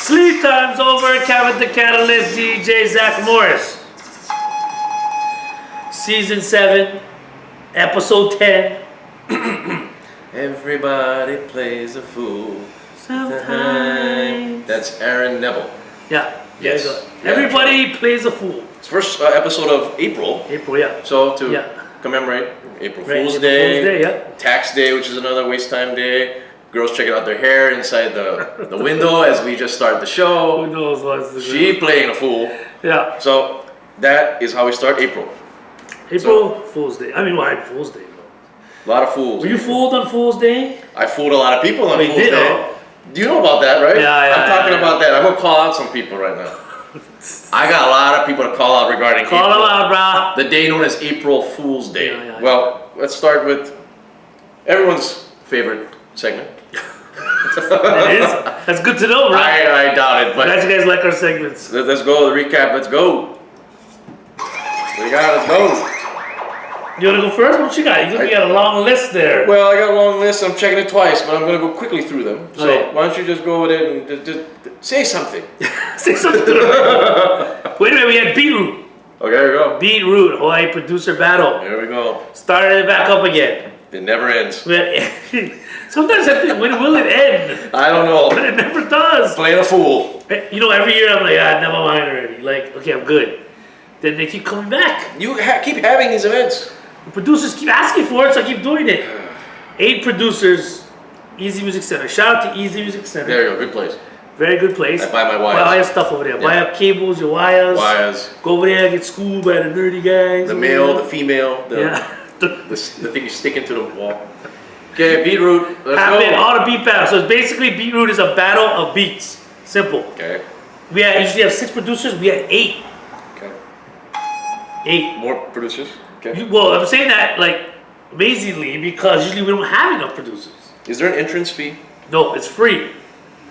Sleep time's over. Kevin the Catalyst, DJ Zach Morris. Season 7, episode 10. Everybody plays a fool. Sometimes. That's Aaron Neville. Yeah. Yes. There you go. Everybody plays a fool. It's first episode of April. April, yeah. So to commemorate April Fool's Day, Fool's Day, yeah. Tax Day, which is another waste time day. Girls checking out their hair inside the window as we just start the show. Who knows what's the She playing a fool. Yeah. So that is how we start April. April Fool's Day. I mean, why Fool's Day? A lot of fools. Were you fooled on Fool's Day? I fooled a lot of people on Fool's did, Day. oh. Do you know about that, right? Yeah. I'm talking about that. I'm gonna call out some people right now. I got a lot of people to call out regarding Call April. them out, brah. The day known as April Fool's Day. Yeah. Well, let's start with everyone's favorite segment. It is. That's good to know, right? I doubt it, but Glad you guys like our segments. let's go. The recap. Let's go. We got. Let's go. You want to go first? What you got? You got a long list there. Well, I got a long list. I'm checking it twice, but I'm going to go quickly through them. So Okay. why don't you just go with it and just say something? Say something to them. Wait a minute, we had Beetroot. Okay, here we go. Beetroot, Hawaii producer battle. Here we go. Started it back up again. It never ends. Sometimes I think, when will it end? I don't know. But it never does. Playing a fool. You know, every year I'm like, never mind already. Like, okay, I'm good. Then they keep coming back. You keep having these events. The producers keep asking for it, so I keep doing it. 8 producers, Easy Music Center. Shout out to Easy Music Center. There you go. Good place. Very good place. I buy my wires. Buy all your stuff over there. Buy up cables, your wires. Wires. Go over there, get schooled by the nerdy guys. The male, the female, the the thing you stick into the wall. Okay, Beetroot. Let's happening, go. all the beat battles. So it's basically Beetroot is a battle of beats. Simple. Okay. We usually have 6 producers. We had 8. Okay. 8. More producers. Okay. Well, I'm saying that like amazingly because usually we don't have enough producers. Is there an entrance fee? No, it's free.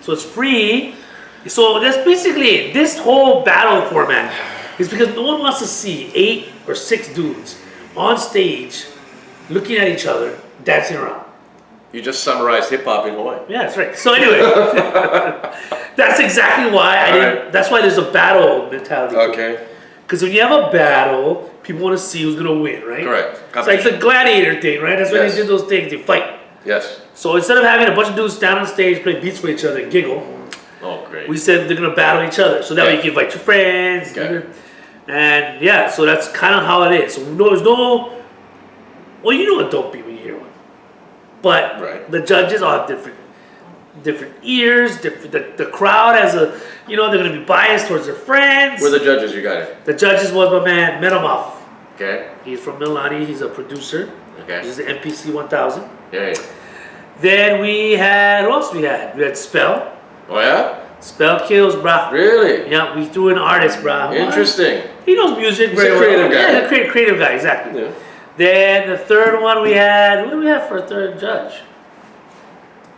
So it's free. So that's basically it. This whole battle format is because no one wants to see 8 or 6 dudes on stage looking at each other, dancing around. You just summarized hip hop in Hawaii. Yeah, that's right. So anyway, that's exactly why I didn't. Right. That's why there's a battle mentality. Okay. Because when you have a battle, people want to see who's gonna win, right? Correct. It's like the gladiator thing, right? That's why Yes. they did those things. They fight. Yes. So instead of having a bunch of dudes stand on stage, play beats with each other, and giggle, Oh, great. we said they're gonna battle each other. So that way you can invite your friends. Okay. And yeah, so that's kind of how it is. So there's no. Well, you know a dope beat when you hear one, but the judges all have different ears. The crowd has a, they're gonna be biased towards their friends. Who are the judges? You got it. The judges was my man Metamuff. Okay. He's from Milani. He's a producer. Okay. He's the MPC 1000. Yeah. Then we had, who else we had? We had Spell. Oh yeah. Spell kills, brah. Really? Yeah, we threw an artist, brah. Interesting. He knows music He's very a creative well. guy. Yeah, a creative guy, exactly. Yeah. Then the third one we had, who do we have for a third judge?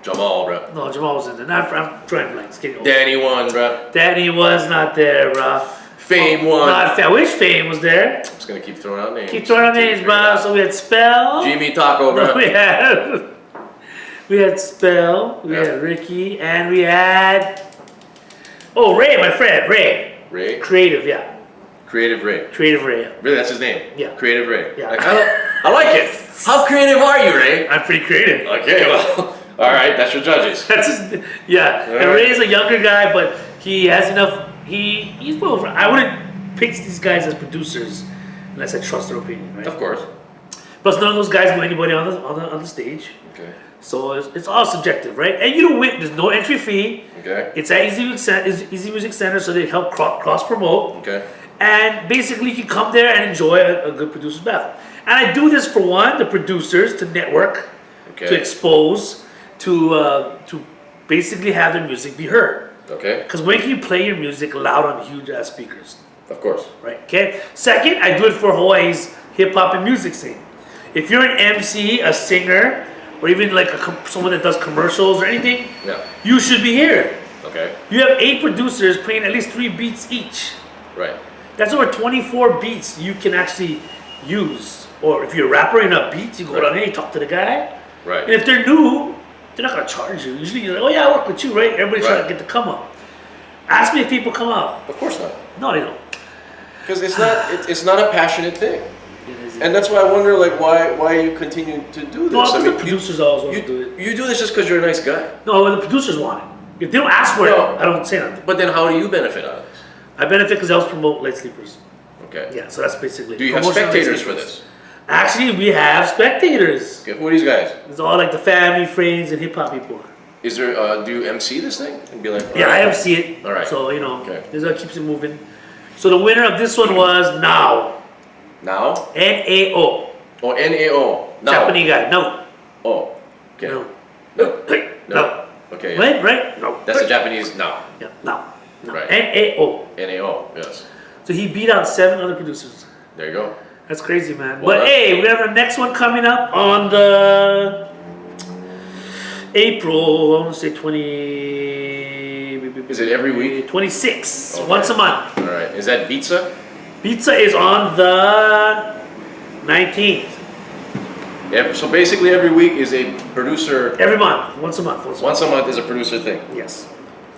Jamal, bro. No, Jamal was in there. I'm trying to blank. Danny won, bro. Danny was not there, bruh. Fame won. I wish Fame was there. I'm just gonna keep throwing out names. Keep throwing out names, bruh. So we had Spell. Jimmy Taco, bro. We had Spell. We had Ricky, and we had Ray, my friend, Ray. Ray. Creative, yeah. Creative Ray. Creative Ray. Yeah. Really, that's his name. Yeah. Creative Ray. Yeah. Like, I like it. How creative are you, Ray? I'm pretty creative. Okay, well, all right. That's your judges. That's his, yeah. All And right. Ray is a younger guy, but he has enough. He's well. I wouldn't pick these guys as producers unless I trust their opinion, right? Of course. Plus, none of those guys know anybody on the stage. Okay. So it's all subjective, right? And you don't win. There's no entry fee. Okay. It's at Easy Music Center, so they help cross promote. Okay. And basically, you can come there and enjoy a good producer's battle. And I do this for one, the producers to network, Okay. to expose, to basically have their music be heard. Okay. Because when can you play your music loud on huge ass speakers? Of course. Right? Okay. Second, I do it for Hawaii's hip hop and music scene. If you're an MC, a singer, or even like someone that does commercials or anything, you should be here. Okay. You have 8 producers playing at least 3 beats each. Right. That's over 24 beats you can actually use. Or if you're a rapper in a beat, you go down there, you talk to the guy. Right. And if they're new, they're not gonna charge you. Usually you're like, oh yeah, I work with you, right? Everybody's trying to get the come up. Ask me if people come out. Of course not. No, they don't. Because it's not a passionate thing. It is. And that's why I wonder, like, why you continue to do this. No, I because mean, the producers always want you, to do it. you do this just because you're a nice guy. No, the producers want it. If they don't ask for No. it, I don't say nothing. But then how do you benefit out of this? I benefit because I help promote Light Sleepers. Okay. Yeah, so that's basically. Do you have promotion of Light spectators for Sleepers. this? Actually, we have spectators. Okay, who are these guys? It's all like the family, friends, and hip hop people. Is there? Do you MC this thing and be like? Yeah, "Alright." I MC it. All right. So, you know, Okay. this is what keeps it moving. So the winner of this one was Now. Now? N-A-O. Oh, NAO. Now. Japanese guy. No. Oh. Okay. No. No. Hey, no. Okay. Yeah. Right? No. That's the Japanese now. Yeah, no. Right. N-A-O. NAO. Yes. So he beat out 7 other producers. There you go. That's crazy, man. Well, But hey, we have our next one coming up on the April, I want to say 20. Is it every week? 26, Okay. once a month. All right. Is that pizza? Pizza is on the 19th. Yeah. So basically, every week is a producer. Every month, once a month. Once a month is a producer thing. Yes.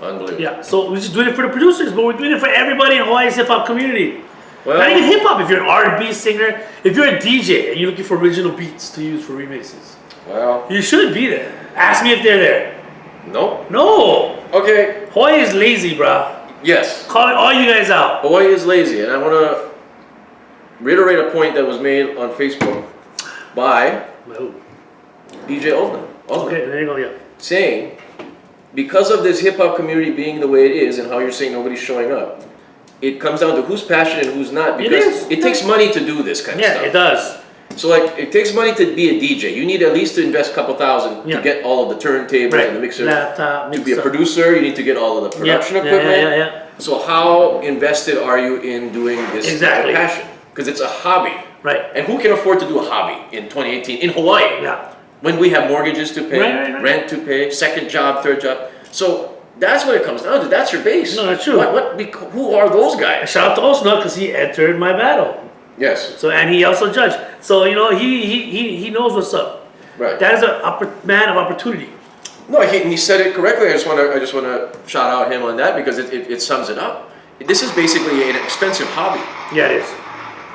Unbelievable. Yeah, so we're just doing it for the producers, but we're doing it for everybody in Hawaii's hip hop community. Well, Not even hip hop. If you're an R&B singer, if you're a DJ and you're looking for original beats to use for remixes, well, you should be there. Ask me if they're there. nope. No, Okay. Hawaii is lazy, bruh. Yes. Calling all you guys out. Hawaii is lazy, and I want to reiterate a point that was made on Facebook by Oh, DJ Osman. okay, there you go. Yeah. Saying, because of this hip hop community being the way it is and how you're saying nobody's showing up, it comes down to who's passionate and who's not, It because is. it takes money to do this kind of Yeah, stuff. it does. So like, it takes money to be a DJ. You need at least to invest a couple thousand Yeah. to get all of the turntables Right. and the mixer. Laptop, To be a mixer. producer, you need to get all of the production Yeah, equipment. Yeah. So how invested are you in doing this Exactly. passion? Because it's a hobby. Right. And who can afford to do a hobby in 2018 in Hawaii? Yeah. When we have mortgages to pay, Right. rent to pay, second job, third job. So that's what it comes down to. That's your base. No, that's true. Who are those guys? Shout out to Osna because he entered my battle. Yes. So and he also judged. So you know he knows what's up. Right. That is a man of opportunity. No, he said it correctly. I just want to shout out him on that because it sums it up. This is basically an expensive hobby. Yeah, it is.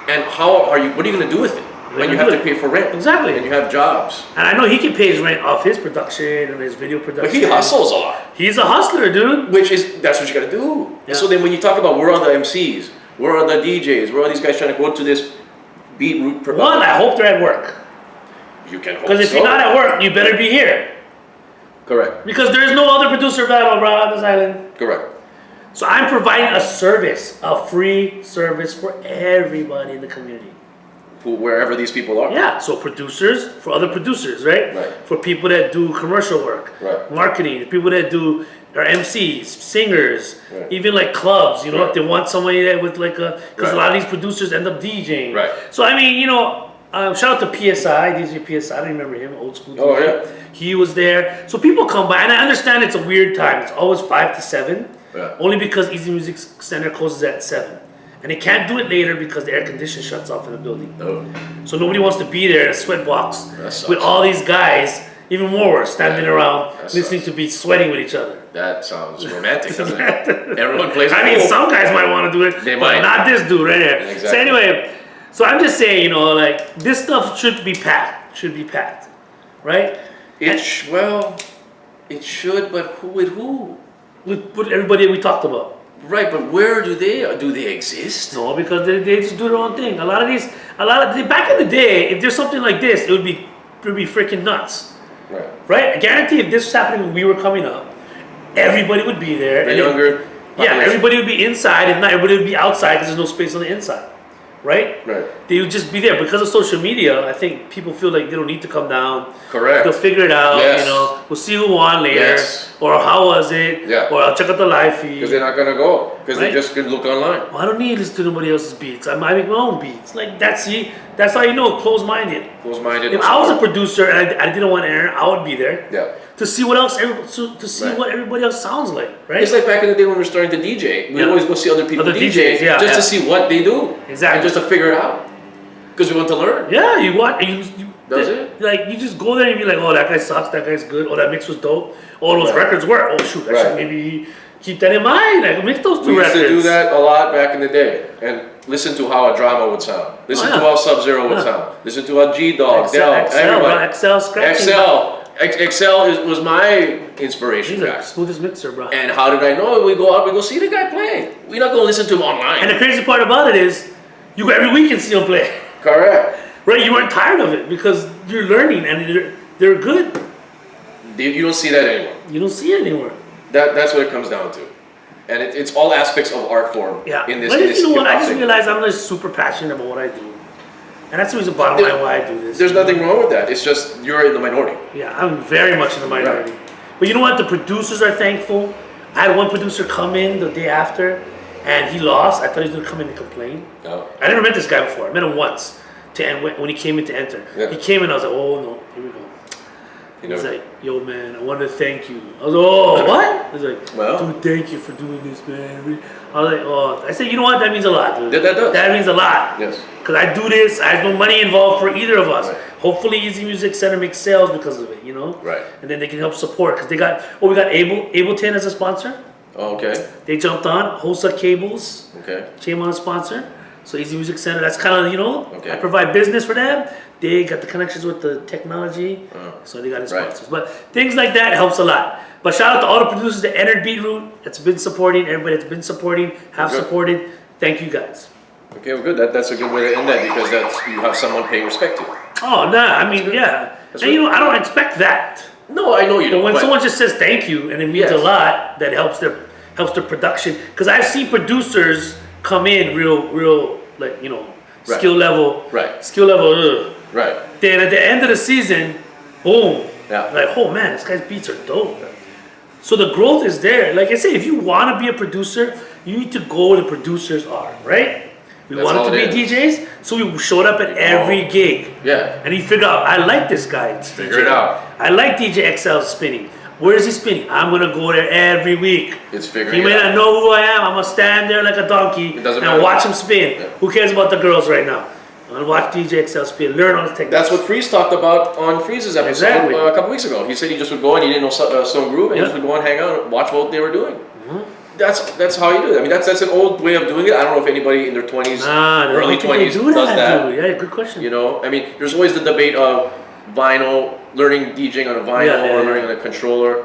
And what are you going to do with it when you have to pay for rent? Exactly. And you have jobs. And I know he can pay his rent off his production and his video production. But he hustles a lot. He's a hustler, dude. That's what you got to do. Yeah. So then when you talk about where are the MCs, where are the DJs, where are these guys trying to go to this beat root? One, I hope they're at work. You can hope Because if you're not at work, you better be here. Correct. Because there's no other producer battle, bro, on this island. Correct. So I'm providing a service, a free service for everybody in the community. Wherever these people are. Yeah, so producers for other producers, right? Right. For people that do commercial work, Right. marketing, people that do are MCs, singers, Right. even like clubs. You know, Right. if they want somebody that with like a, because Right. a lot of these producers end up DJing. Right. So I mean, you know, shout out to PSI, DJ PSI. I don't remember him, old school. Oh, DJ. yeah. He was there. So people come by, and I understand it's a weird time. It's always 5 to 7. Yeah. Only because Easy Music Center closes at 7. And they can't do it later because the air conditioner shuts off in the building. Oh. So nobody wants to be there in a sweat box That sucks. with all these guys, even more worse, standing Yeah, around that listening sucks. to beats, sweating with each other. That sounds romantic, doesn't it? Everyone plays. I mean, pool. some guys might want to do it, They but might. not this dude right here. Exactly. So anyway, so I'm just saying, you know, like this stuff should be packed, right? It should, but who with who? With everybody we talked about. Right, but where do they exist? No, because they just do their own thing. Back in the day, if there's something like this, it would be freaking nuts, Right. right? I guarantee if this was happening when we were coming up, everybody would be there. The and younger. Yeah, population. everybody would be inside, and not everybody would be outside because there's no space on the inside, right? Right. They would just be there because of social media. I think people feel like they don't need to come down. Correct. They'll figure it out. Yes. You know, we'll see who won later, Yes. or how was it, Yeah. or I'll check out the live feed. Because they're not gonna go. Because Right. they just can look online. Well, I don't need to listen to nobody else's beats. I make my own beats. Like that's how you know close-minded. Close-minded. If I was a producer and I didn't want Aaron, I would be there Yeah. to see what else, to see Right. what everybody else sounds like, right? It's like back in the day when we were starting to DJ. We Yeah. always go see other people Other DJ DJs, yeah, just yeah. to see what they do. Exactly. And just to figure it out. Because we want to learn. Yeah, you want you Does it? Like you just go there and be like, oh, that guy sucks, that guy's good, oh, that mix was dope, oh, those Right. records were, oh shoot, that Right. should maybe keep that in mind. Like, make those two We used records. to do that a lot back in the day, and listen to how a drama would sound. Listen to how Sub-Zero would sound. Listen to how G-Dog, Del, everybody. Excel, scratching. Excel was my inspiration He's guy. the smoothest mixer, bro. And how did I know? We go out, we go see the guy play. We're not going to listen to him online. And the crazy part about it is, you go every week and see him play. Correct. Right? You weren't tired of it because you're learning and they're good. You don't see that anymore. You don't see it anymore. That's what it comes down to. And it's all aspects of art form Yeah. in this. But you know what? I hip-hop just thing. realized I'm just super passionate about what I do. And that's the reason bottom line why I do this. There's nothing wrong with that. It's just you're in the minority. Yeah, I'm very much in the minority. But you know what? The producers are thankful. I had one producer come in the day after, and he lost. I thought he was going to come in and complain. No. I never met this guy before. I met him once when he came in to enter. Yeah. He came in, I was like, oh no, here we go. You He's know, like, yo man, I want to thank you. I was like, oh, what? He's like, Well. dude, thank you for doing this, man. I was like, oh, I said, you know what? That means a lot, dude. That does. That means a lot. Yes. Because I do this, I have no money involved for either of us. Right. Hopefully, Easy Music Center makes sales because of it, you know? Right. And then they can help support because we got Ableton as a sponsor. Oh, okay. They jumped on. Hosa Cables Okay. came on a sponsor. So Easy Music Center, that's kind of, you know, Okay. I provide business for them. They got the connections with the technology, so they got the Right. sponsors. But things like that helps a lot. But shout out to all the producers that entered Beatroot, that's been supporting, everybody that's been supporting, have Good. supported. Thank you guys. Okay, well, good. That's a good way to end that because you have someone paying respect to. Oh, nah, I mean, yeah. That's And you know, I don't expect that. No, I know you But don't. when but- someone just says thank you and it means Yes. a lot, that helps their production. Because I've seen producers come in real, like, you know, Right. skill level. Right. Skill level, ugh. Right. Then at the end of the season, boom. Yeah. Like, oh man, this guy's beats are dope. So the growth is there. Like I say, if you want to be a producer, you need to go where the producers are, right? We That's wanted all to be it is. DJs, so we showed up at every gig. Yeah. And you figure out, I like this guy. It's Figure DJ. it out. I like DJ XL spinning. Where is he spinning? I'm gonna go there every week. It's figuring He it may out. not know who I am. I'm gonna stand there like a donkey It doesn't and matter. watch him spin. Yeah. Who cares about the girls right now? I'm gonna watch DJ XL spin, learn all his techniques. That's what Freeze talked about on Freeze's episode Exactly. a couple weeks ago. He said he just would go and he didn't know Stone Groove and he Yeah. just would go and hang out and watch what they were doing. That's how you do it. I mean, that's an old way of doing it. I don't know if anybody in their 20s, early 20s does that. Dude. Yeah, good question. You know, I mean, there's always the debate of vinyl, learning DJing on a vinyl Yeah, or yeah. learning on a controller.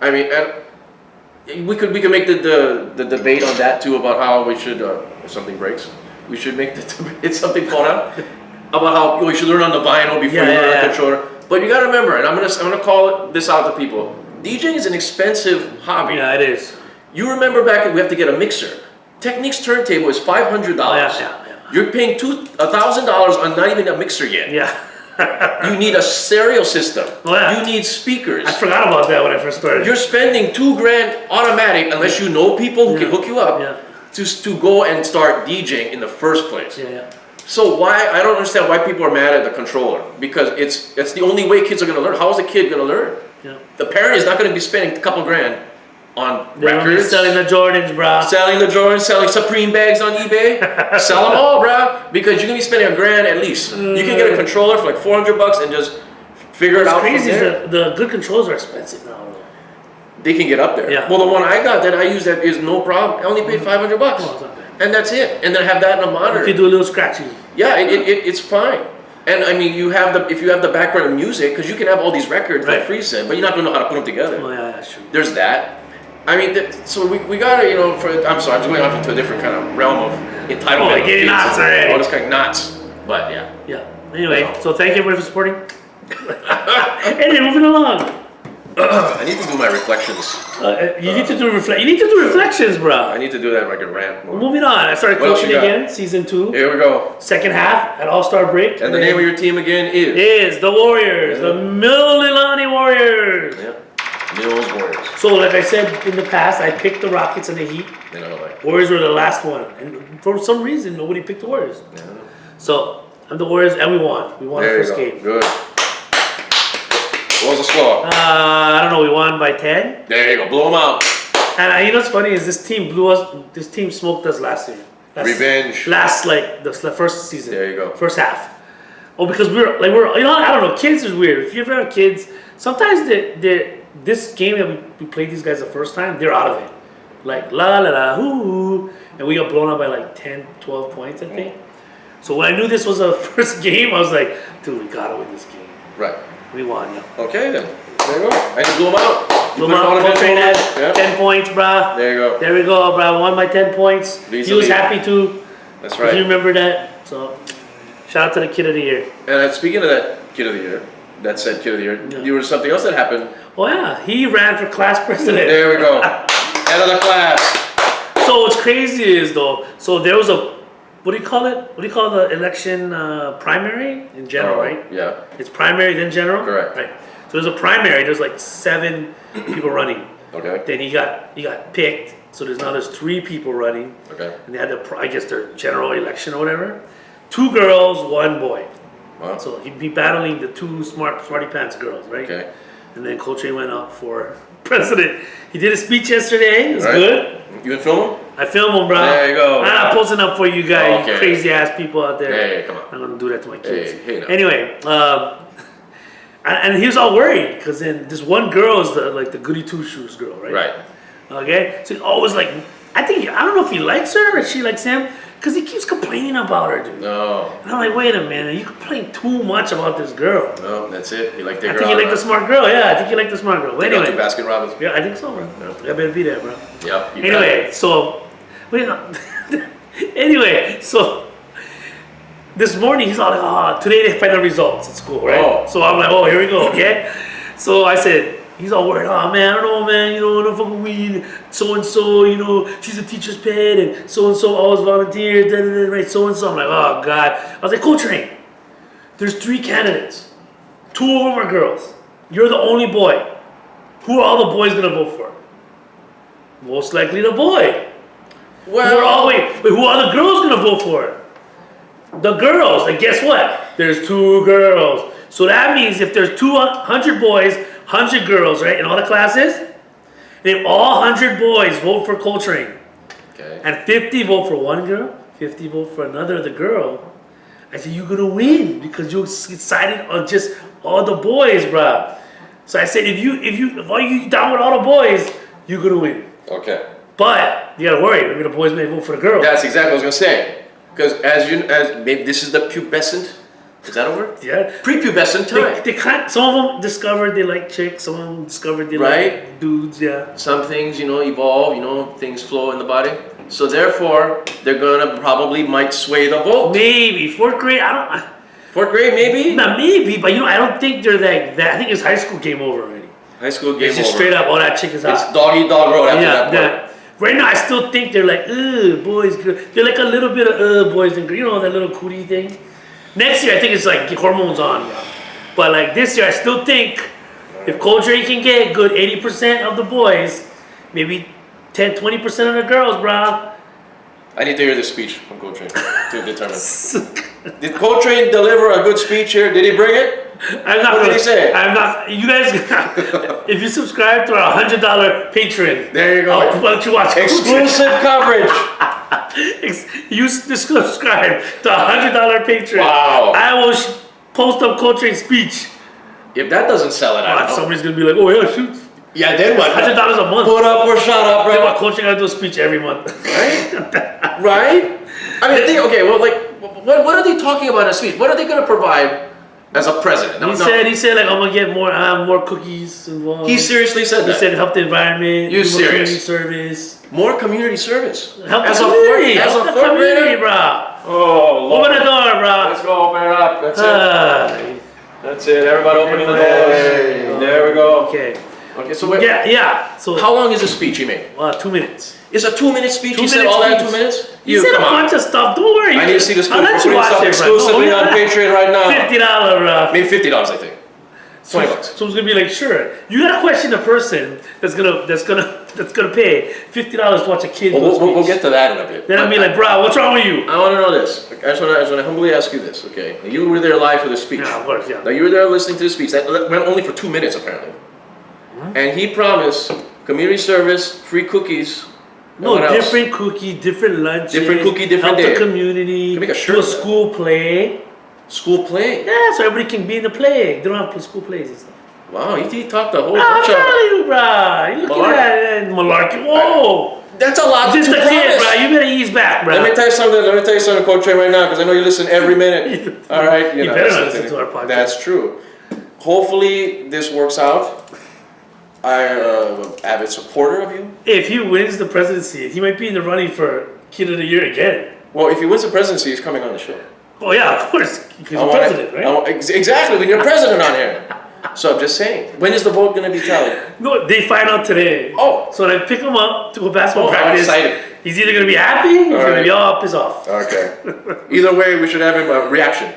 I mean, and we could make the debate on that too about how we should if something breaks, we should make the debate something fun out about how we should learn on the vinyl before you learn on the controller. But you got to remember, and I'm gonna call this out to people. DJing is an expensive hobby. Yeah, it is. You remember back we have to get a mixer. Technique's turntable is $500. Yeah. You're paying $1,000 on not even a mixer yet. Yeah. You need a stereo system. Oh, yeah. You need speakers. I forgot about that when I first started. You're spending $2,000 automatic unless you know people who can hook you up Yeah. to go and start DJing in the first place. Yeah. So I don't understand why people are mad at the controller because it's the only way kids are gonna learn. How is a kid gonna learn? Yeah. The parent is not gonna be spending a couple grand on They're gonna be records. selling the Jordans, bro. Selling the Jordans, selling Supreme bags on eBay. Sell them all, bro. Because you're gonna be spending $1,000 at least. You can get a controller for like $400 and just figure it What's out from crazy is there. that the good controls are expensive now, though. They can get up there. Yeah. Well, the one I got that I use that is no problem. I only paid $500, Oh, it's not bad. and that's it. And then have that in a You monitor. can do a little scratchy. Yeah, it's fine. And I mean, if you have the background of music, because you can have all these records Right. like Free said, but you're not gonna know how to put them together. Oh, yeah, that's true. There's that. I mean, so we gotta, you know, I'm sorry, I'm just going off into a different kind of realm of entitlement. Oh, getting knots already. All this kind of knots. But yeah. Yeah. Anyway, Yeah. so thank you everybody for supporting. Anyway, moving along. I need to do my reflections. You need to do reflections, bro. I need to do that if I can rant more. Moving on. I started What else coaching you got? again, season 2, Here we go. second half at All-Star break. And the name of your team again is? is the Warriors, the Mililani Warriors. Yeah. Mills Warriors. So, like I said in the past, I picked the Rockets and the Heat. You know, like, Warriors were the last one, and for some reason, nobody picked the Warriors. yeah. So I'm the Warriors, and we won. We won There our you first go. game. Good. What was the score? I don't know. We won by 10. There you go. Blow them out. And you know what's funny is this team blew us. This team smoked us last year. Revenge. Last the first season. There you go. First half. Oh, because we're you know, I don't know. Kids is weird. If you ever have kids, sometimes this game that we played these guys the first time, they're out of it. like la la la hoo, and we got blown up by like 10, 12 points, I think. So when I knew this was a first game, I was like, dude, we gotta win this game. Right. We won, yeah. Okay then. There you go. I just blew him out. Blew him out. Coltrane had 10 points, brah. There you go. There we go, brah. Won by 10 points. He was happy too. That's right. You remember that? So, shout out to the kid of the year. And speaking of that kid of the year, that said kid of the year, there was something else that happened. Oh yeah, he ran for class president. There we go. Head of the class. So what's crazy is though, so there was a, what do you call it? What do you call the election primary in general, right? Yeah. It's primary then general. Correct. Right. So there's a primary. There's like 7 people running. Okay. Then he got picked. So there's 3 people running. Okay. And they had I guess their general election or whatever. 2 girls, 1 boy. Wow. So he'd be battling the 2 smarty pants girls, right? Okay. And then Coltrane went up for president. He did a speech yesterday. It was good. You can film him? I film him, bro. There you go. I'm not posting up for you guys, Okay. you crazy ass people out there. Hey, come on. I'm gonna do that to my kids. Hey, now. Anyway, and he was all worried because then this one girl is the goody two shoes girl, right? Right. Okay, so he's always like, I don't know if he likes her or she likes him because he keeps complaining about her, dude. No. And I'm like, wait a minute, you complain too much about this girl. No, that's it. You like that girl. I think you like the smart girl. Yeah, I think you like the smart girl. But anyway, Baskin Robbins. yeah, I think so, bro. I better be there, bro. Yep. Anyway, so anyway, so this morning he's all like, oh, today they find the results at school, right? Oh. So I'm like, oh, here we go, okay? So I said, he's all worried, oh man, I don't know, man, I don't fucking weed, so and so, she's a teacher's pet, and so always volunteers, right? So and so. I'm like, oh god. I was like, Coltrane, there's 3 candidates, 2 of them are girls. You're the only boy. Who are all the boys gonna vote for? Most likely the boy. Well, Who are the girls gonna vote for? The girls. And guess what? There's 2 girls. So that means if there's 200 boys, 100 girls, right, in all the classes, and if all 100 boys vote for Coltrane, okay. and 50 vote for one girl, 50 vote for another the girl, I said you're gonna win because you decided on just all the boys, bruh. So I said if you down with all the boys, you're gonna win. Okay. But you gotta worry. Maybe the boys may vote for the girl. That's exactly what I was gonna say. Because as maybe this is the pubescent. Is that a word? Yeah. Prepubescent time. They some of them discovered they like chicks. Some of them discovered they like dudes. Yeah. Some things evolve. Things flow in the body. So therefore, they're gonna might sway the vote. Maybe 4th grade. I don't. 4th grade, maybe. Not maybe, but I don't think they're that. I think it's high school game over already. High school game It's just over. straight up. Oh, that chick is hot. It's dog eat dog road after that point. Right now, I still think they're like, boys, girls. They're like a little bit of boys and girls. That little cootie thing. Next year, I think it's like hormones on. But like this year, I still think if Coltrane can get good 80% of the boys, maybe 10, 20% of the girls, bro. I need to hear this speech from Coltrane to determine. Did Coltrane deliver a good speech here? Did he bring it? What did he say? I'm not. You guys, if you subscribe to our $100 Patreon, there you go. I'll let you watch exclusive coverage. You subscribe to $100 Patreon. Wow. I will post up Coltrane's speech. If that doesn't sell it, I don't know. Somebody's gonna be like, oh yeah, shoot. Yeah, then what? $100 a month. Put up or shut up, bro. Then what? Coltrane gotta do a speech every month. Right? Right? I mean, okay, well, like, what are they talking about in a speech? What are they gonna provide as a president? He said like I'm gonna get more cookies involved. He seriously said that. He said help the environment. You do more serious? Community service. More community service. Help as the a community. as Help a the 4th community, grader, bro. Oh, Lord. Open the door, bro. Let's go open it up. That's it. That's it. Everybody opening the doors. Hey. There we go. Okay. Okay. So wait. Yeah. So How long is the speech he made? 2 minutes. It's a 2-minute speech. He said 2 all that in speech. 2 minutes. He said a bunch of stuff. Don't worry. I need to see this. I'll let you watch it, bro. Exclusively on Patreon right now. $50, bro. Maybe $50, I think. $20. Someone's gonna be like, sure. You gotta question the person that's gonna pay $50 to watch a kid. We'll get to that in a bit. Then I'll be like, bro, what's wrong with you? I want to know this. I just want to humbly ask you this, okay? Now, you were there live for the speech. Yeah, of course, yeah. Now you were there listening to the speech. That went only for 2 minutes apparently. And he promised community service, free cookies. No, different cookie, different lunches. Different cookie, different help day. the community. Can make a shirt do a of that. school play. School play. Yeah, so everybody can be in the play. They don't have school plays and stuff. Wow, he talked a whole I'm bunch of. telling you, bro. You look at that malarkey. Whoa. That's a lot Just to a kid, promise. bro. You better ease back, bro. Let me tell you something, Coach Trey, right now, because I know you listen every minute. All right, You better not listen to our podcast. That's true. Hopefully, this works out. I am an avid supporter of you. If he wins the presidency, he might be in the running for Kid of the Year again. Well, if he wins the presidency, he's coming on the show. Oh yeah, of course, because you're president, right? Exactly, when you're president on here. So I'm just saying, when is the vote going to be tallied? No, they find out today. Oh. So when I pick him up to go basketball I'm practice, excited. he's either going to be happy or he's going to be all pissed off. Okay. Either way, we should have him a reaction.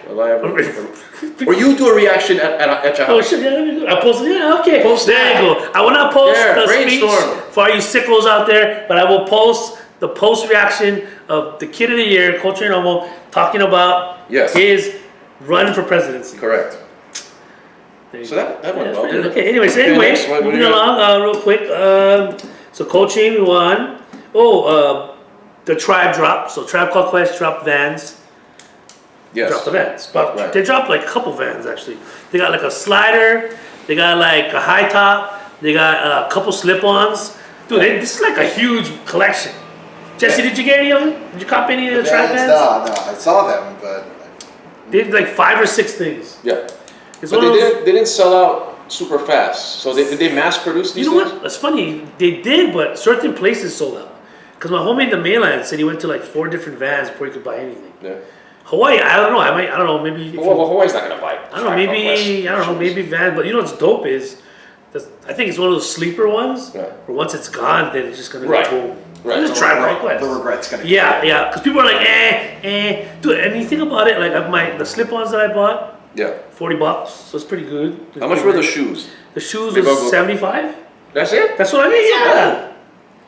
Or you do a reaction at your Oh house. shit, yeah, I posted, yeah, okay. Post there that. you go. I will not post There, the speech brainstorm. for all you sickos out there, but I will post the post reaction of the Kid of the Year, Coach Nomo, talking about Yes. his run for presidency. Correct. There you So go. that went well. Yeah, okay, anyways, Okay, anyway, next, what do moving you got? along real quick. So coaching won. The Tribe dropped. So Tribe Called Quest dropped Vans. Yes. Dropped the Vans. But Right. they dropped like a couple Vans actually. They got like a slider. They got like a high top. They got a couple slip-ons. Dude, this is like a huge collection. Jesse, did you get any of it? Did you cop any of the Tribe Vans? No, I saw them, but They did like 5 or 6 things. Yeah. It's But one of those- they didn't sell out super fast. So did they mass produce these You know things? what? It's funny. They did, but certain places sold out. Because my homie in the mainland said he went to like 4 different Vans before he could buy anything. Yeah. Hawaii, I don't know. I don't know. Maybe. If Well, Hawaii's not gonna buy. I don't know. Maybe I don't know. Maybe Van. But you know what's dope is, I think it's one of those sleeper ones. Yeah. Where once it's gone, then it's just gonna Right. go boom. Right. Just try Conquest. the regret's gonna. Yeah, yeah. Because people are like, dude. And you think about it, like the slip-ons that I bought, Yeah. $40, so it's pretty good. How much were the shoes? The shoes They was both go- 75. That's it? That's what I mean. Yeah.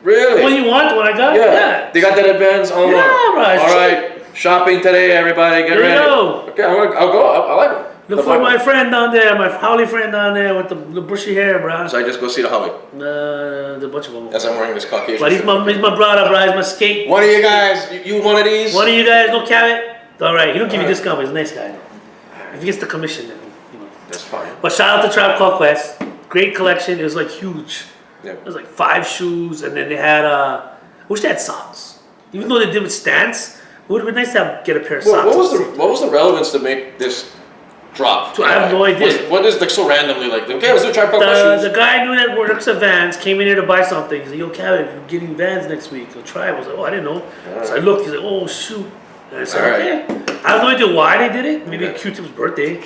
Really? What you want? What I got? Yeah. They got that at Ben's online. Yeah, bro. All right. Shopping today, everybody. Get There you ready. go. Okay, I'll go. I like them. Look for my friend down there, my Howley friend down there with the bushy hair, bro. So I just go see the Holly. The bunch of them. As I'm wearing this Caucasian. But he's shirt. my brother, bro. He's my skate. One of you guys, you one of these? One of you guys, no carrot. All right, he don't give you All right. discount, but he's a nice guy. If he gets the commission, then you know. That's fine. But shout out to Tribe Called Quest. Great collection. It was like huge. Yeah. It was like 5 shoes, and then they had I wish they had socks. Even though they did with stance, it would have been nice to get a pair of socks. What was the relevance to make this drop? I have no idea. What is like so randomly like? Okay, let's do Tribe Called Quest The shoes. guy I knew that works at Vans came in here to buy something. He's like, yo, Kevin, you're getting Vans next week. Go try it. I was like, oh, I didn't know. So I looked. He's like, oh, shoot. And I said, All right. okay. I have no idea why they did it. Maybe Okay. Q-Tip's birthday.